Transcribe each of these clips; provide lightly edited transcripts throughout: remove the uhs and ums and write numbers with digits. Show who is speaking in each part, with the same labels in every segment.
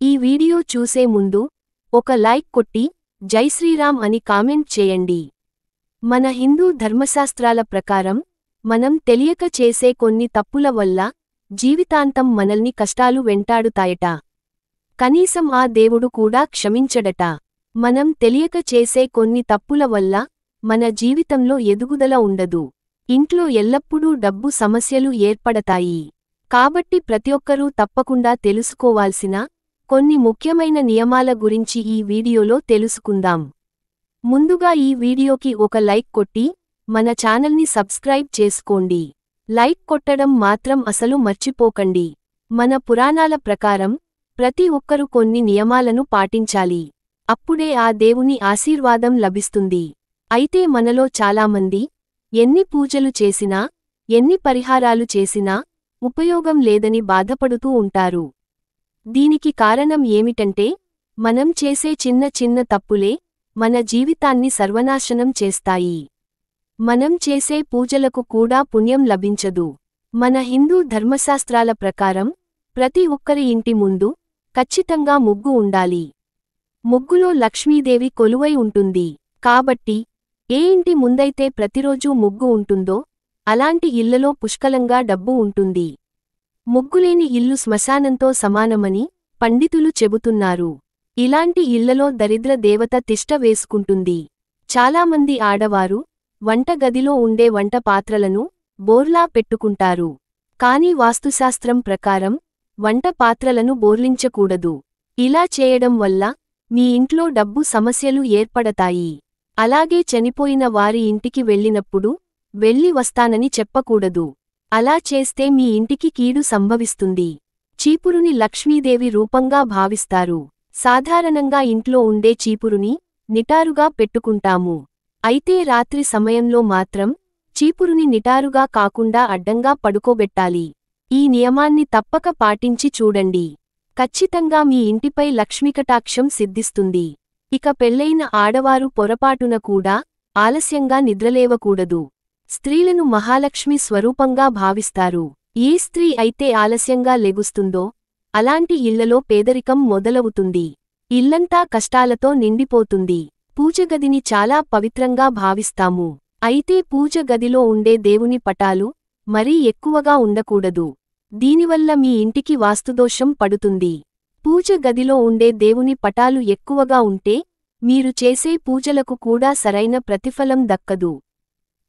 Speaker 1: ఈ వీడియో చూసే ముందు ఒక లైక్ కొట్టి జై శ్రీరామ్ అని కామెంట్ చేయండి. మన హిందూ ధర్మశాస్త్రాల ప్రకారం మనం తెలియక చేసే కొన్ని తప్పుల వల్ల జీవితాంతం మనల్ని కష్టాలు వెంటాడుతాయట. కనీసం ఆ దేవుడు కూడా క్షమించడట. మనం తెలియక చేసే కొన్ని తప్పుల వల్ల మన జీవితంలో ఎదుగుదల ఉండదు. ఇంట్లో ఎల్లప్పుడూ డబ్బు సమస్యలు ఏర్పడతాయి. కాబట్టి ప్రతి ఒక్కరూ తప్పకుండా తెలుసుకోవాల్సిన కొన్ని ముఖ్యమైన నియమాల గురించి ఈ వీడియోలో తెలుసుకుందాం. ముందుగా ఈ వీడియోకి ఒక లైక్ కొట్టి మన ఛానల్ని సబ్స్క్రైబ్ చేసుకోండి. లైక్ కొట్టడం మాత్రం అసలు మర్చిపోకండి. మన పురాణాల ప్రకారం ప్రతి ఒక్కరూ కొన్ని నియమాలను పాటించాలి. అప్పుడే ఆ దేవుని ఆశీర్వాదం లభిస్తుంది. అయితే మనలో చాలామంది ఎన్ని పూజలు చేసినా, ఎన్ని పరిహారాలు చేసినా ఉపయోగం లేదని బాధపడుతూ ఉంటారు. దీనికి కారణం ఏమిటంటే, మనం చేసే చిన్న చిన్న తప్పులే మన జీవితాన్ని సర్వనాశనం చేస్తాయి. మనం చేసే పూజలకు కూడా పుణ్యం లభించదు. మన హిందూ ధర్మశాస్త్రాల ప్రకారం ప్రతి ఒక్కరి ఇంటి ముందు ఖచ్చితంగా ముగ్గు ఉండాలి. ముగ్గులో లక్ష్మీదేవి కొలువై ఉంటుంది. కాబట్టి ఏ ఇంటి ముందైతే ప్రతిరోజూ ముగ్గు ఉంటుందో అలాంటి ఇళ్లలో పుష్కలంగా డబ్బు ఉంటుంది. ముగ్గులేని ఇల్లు శ్మశానంతో సమానమని పండితులు చెబుతున్నారు. ఇలాంటి ఇళ్లలో దరిద్ర దేవత తిష్ట వేసుకుంటుంది. చాలామంది ఆడవారు వంటగదిలో ఉండే వంట పాత్రలను బోర్లా పెట్టుకుంటారు. కానీ వాస్తుశాస్త్రం ప్రకారం వంట పాత్రలను బోర్లించకూడదు. ఇలా చేయడం వల్ల మీ ఇంట్లో డబ్బు సమస్యలు ఏర్పడతాయి. అలాగే చనిపోయిన వారి ఇంటికి వెళ్ళినప్పుడు వెళ్ళి వస్తానని చెప్పకూడదు. అలా చేస్తే మీ ఇంటికి కీడు సంభవిస్తుంది. చీపురుని లక్ష్మీదేవి రూపంగా భావిస్తారు. సాధారణంగా ఇంట్లో ఉండే చీపురుని నిటారుగా పెట్టుకుంటాము. అయితే రాత్రి సమయంలో మాత్రం చీపురుని నిటారుగా కాకుండా అడ్డంగా పడుకోబెట్టాలి. ఈ నియమాన్ని తప్పక పాటించి చూడండి. ఖచ్చితంగా మీ ఇంటిపై లక్ష్మీకటాక్షం సిద్ధిస్తుంది. ఇక పెళ్లైన ఆడవారు పొరపాటున కూడా ఆలస్యంగా నిద్రలేవకూడదు. స్త్రీలను మహాలక్ష్మి స్వరూపంగా భావిస్తారు. ఏ స్త్రీ అయితే ఆలస్యంగా లెగుస్తుందో అలాంటి ఇళ్లలో పేదరికం మొదలవుతుంది. ఇల్లంతా కష్టాలతో నిండిపోతుంది. పూజగదిని చాలా పవిత్రంగా భావిస్తాము. అయితే పూజ గదిలో ఉండే దేవుని పటాలు మరీ ఎక్కువగా ఉండకూడదు. దీనివల్ల మీ ఇంటికి వాస్తుదోషం పడుతుంది. పూజ గదిలో ఉండే దేవుని పటాలు ఎక్కువగా ఉంటే మీరు చేసే పూజలకు కూడా సరైన ప్రతిఫలం దక్కదు.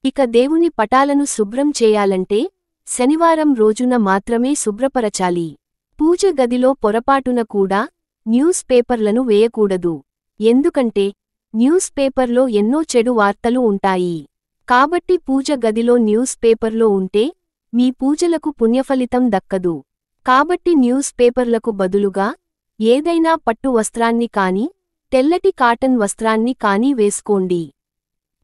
Speaker 1: ఇక దేవుని పటాలను శుభ్రం చేయాలంటే శనివారం రోజున మాత్రమే శుభ్రపరచాలి. పూజ గదిలో పొరపాటున కూడా న్యూస్ పేపర్లను వేయకూడదు. ఎందుకంటే న్యూస్ పేపర్లో ఎన్నో చెడు వార్తలు ఉంటాయి. కాబట్టి పూజ గదిలో న్యూస్ పేపర్లో ఉంటే మీ పూజలకు పుణ్యఫలితం దక్కదు. కాబట్టి న్యూస్ పేపర్లకు బదులుగా ఏదైనా పట్టు వస్త్రాన్ని కాని తెల్లటి కాటన్ వస్త్రాన్ని కాని వేసుకోండి.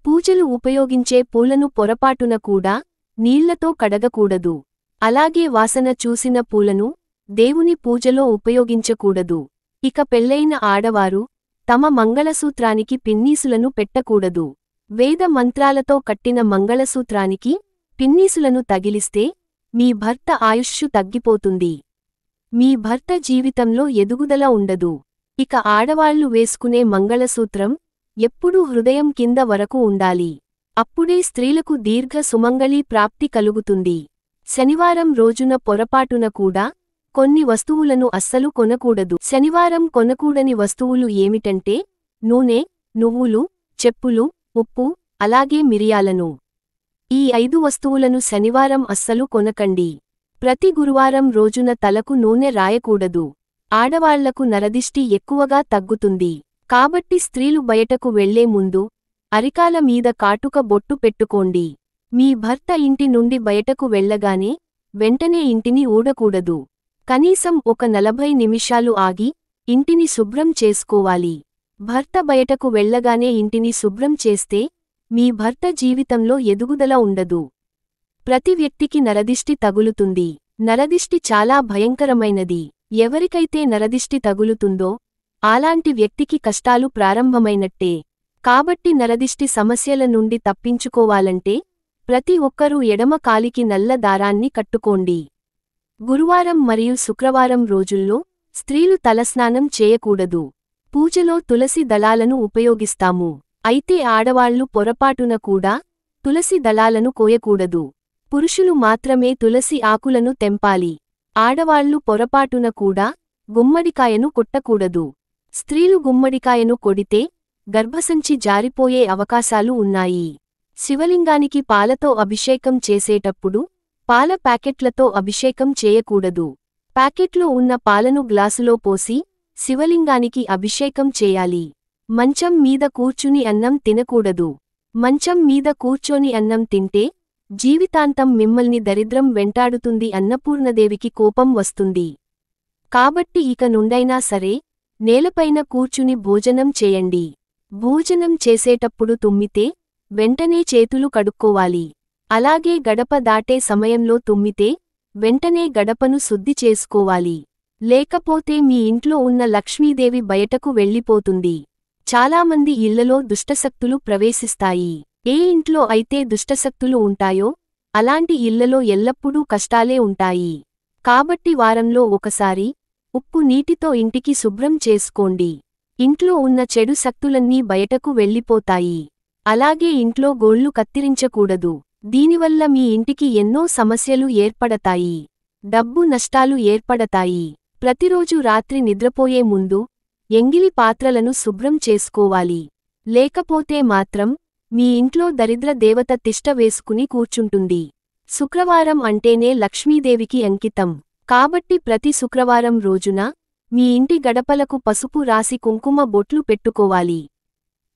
Speaker 1: పూజలు ఉపయోగించే పూలను పొరపాటున కూడా నీళ్లతో కడగకూడదు. అలాగే వాసన చూసిన పూలను దేవుని పూజలో ఉపయోగించకూడదు. ఇక పెళ్లైన ఆడవారు తమ మంగళసూత్రానికి పిన్నీసులను పెట్టకూడదు. వేద మంత్రాలతో కట్టిన మంగళసూత్రానికి పిన్నీసులను తగిలిస్తే మీ భర్త ఆయుష్షు తగ్గిపోతుంది. మీ భర్త జీవితంలో ఎదుగుదల ఉండదు. ఇక ఆడవాళ్లు వేసుకునే మంగళసూత్రం ఎప్పుడూ హృదయం కింద వరకు ఉండాలి. అప్పుడే స్త్రీలకు దీర్ఘ సుమంగళీ ప్రాప్తి కలుగుతుంది. శనివారం రోజున పొరపాటున కూడా కొన్ని వస్తువులను అస్సలు కొనకూడదు. శనివారం కొనకూడని వస్తువులు ఏమిటంటే నూనె, నువ్వులు, చెప్పులు, ఉప్పు, అలాగే మిరియాలను. ఈ 5 వస్తువులను శనివారం అస్సలు కొనకండి. ప్రతి గురువారం రోజున తలకు నూనె రాయకూడదు. ఆడవాళ్లకు నరదిష్టి ఎక్కువగా తగ్గుతుంది. కాబట్టి స్త్రీలు బయటకు వెళ్లే ముందు అరికాల మీద కాటుక బొట్టు పెట్టుకోండి. మీ భర్త ఇంటి నుండి బయటకు వెళ్లగానే వెంటనే ఇంటిని ఊడకూడదు. కనీసం ఒక 40 నిమిషాలు ఆగి ఇంటిని శుభ్రం చేసుకోవాలి. భర్త బయటకు వెళ్లగానే ఇంటిని శుభ్రం చేస్తే మీ భర్త జీవితంలో ఎదుగుదల ఉండదు. ప్రతి వ్యక్తికి నరదిష్టి తగులుతుంది. నరదిష్టి చాలా భయంకరమైనది. ఎవరికైతే నరదిష్టి తగులుతుందో అలాంటి వ్యక్తికి కష్టాలు ప్రారంభమైనట్టే. కాబట్టి నరదిష్టి సమస్యల నుండి తప్పించుకోవాలంటే ప్రతి ఒక్కరూ ఎడమ కాలికి నల్ల దారాన్ని కట్టుకోండి. గురువారం మరియు శుక్రవారం రోజుల్లో స్త్రీలు తలస్నానం చేయకూడదు. పూజలో తులసి దళాలను ఉపయోగిస్తాము. అయితే ఆడవాళ్లు పొరపాటున కూడా తులసి దళాలను కోయకూడదు. పురుషులు మాత్రమే తులసి ఆకులను తెంపాలి. ఆడవాళ్లు పొరపాటున కూడా గుమ్మడికాయను కొట్టకూడదు. స్త్రీలు గుమ్మడికాయను కొడితే గర్భసంచి జారిపోయే అవకాశాలు ఉన్నాయి. శివలింగానికి పాలతో అభిషేకం చేసేటప్పుడు పాల ప్యాకెట్లతో అభిషేకం చేయకూడదు. ప్యాకెట్లో ఉన్న పాలను గ్లాసులో పోసి శివలింగానికి అభిషేకం చేయాలి. మంచం మీద కూర్చుని అన్నం తినకూడదు. మంచం మీద కూర్చొని అన్నం తింటే జీవితాంతం మిమ్మల్ని దరిద్రం వెంటాడుతుంది. అన్నపూర్ణదేవికి కోపం వస్తుంది. కాబట్టి ఇక నుండైనా సరే నేలపైన కూర్చుని భోజనం చేయండి. భోజనం చేసేటప్పుడు తుమ్మితే వెంటనే చేతులు కడుక్కోవాలి. అలాగే గడప దాటే సమయంలో తుమ్మితే వెంటనే గడపను శుద్ధి చేసుకోవాలి. లేకపోతే మీ ఇంట్లో ఉన్న లక్ష్మీదేవి బయటకు వెళ్ళిపోతుంది. చాలామంది ఇళ్లలో దుష్టశక్తులు ప్రవేశిస్తాయి. ఏ ఇంట్లో అయితే దుష్టశక్తులు ఉంటాయో అలాంటి ఇళ్లలో ఎల్లప్పుడూ కష్టాలే ఉంటాయి. కాబట్టి వారంలో ఒకసారి ఉప్పు నీటితో ఇంటికి శుభ్రం చేసుకోండి. ఇంట్లో ఉన్న చెడు శక్తులన్నీ బయటకు వెళ్ళిపోతాయి. అలాగే ఇంట్లో గోళ్లు కత్తిరించకూడదు. దీనివల్ల మీ ఇంటికి ఎన్నో సమస్యలు ఏర్పడతాయి. డబ్బు నష్టాలు ఏర్పడతాయి. ప్రతిరోజు రాత్రి నిద్రపోయే ముందు ఎంగిలి పాత్రలను శుభ్రం చేసుకోవాలి. లేకపోతే మాత్రం మీ ఇంట్లో దరిద్ర దేవత తిష్ట వేసుకుని కూర్చుంటుంది. శుక్రవారం అంటేనే లక్ష్మీదేవికి అంకితం. కాబట్టి ప్రతి శుక్రవారం రోజున మీ ఇంటి గడపలకు పసుపు రాసి కుంకుమ బొట్లు పెట్టుకోవాలి.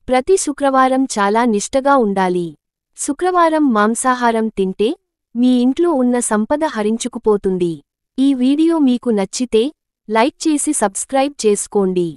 Speaker 1: ప్రతి శుక్రవారం చాలా నిష్టగా ఉండాలి. శుక్రవారం మాంసాహారం తింటే మీ ఇంట్లో ఉన్న సంపద హరించుకుపోతుంది. ఈ వీడియో మీకు నచ్చితే లైక్ చేసి సబ్స్క్రైబ్ చేసుకోండి.